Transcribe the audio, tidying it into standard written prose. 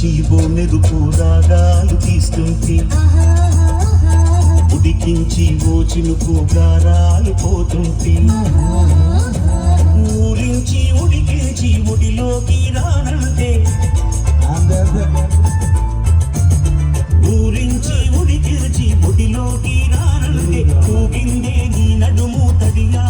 నుంచి మెరుపు రాగాలు తీస్తుంటే ఉడికించి ఓ చినుకు గారాలు పోతుంటే ఊరించి ఉడికించి ఒడిలోకి రానంటే ఊరించి ఉడికించి ఒడిలోకి రానంటే ఊగిందే నీ నడుము తడిగా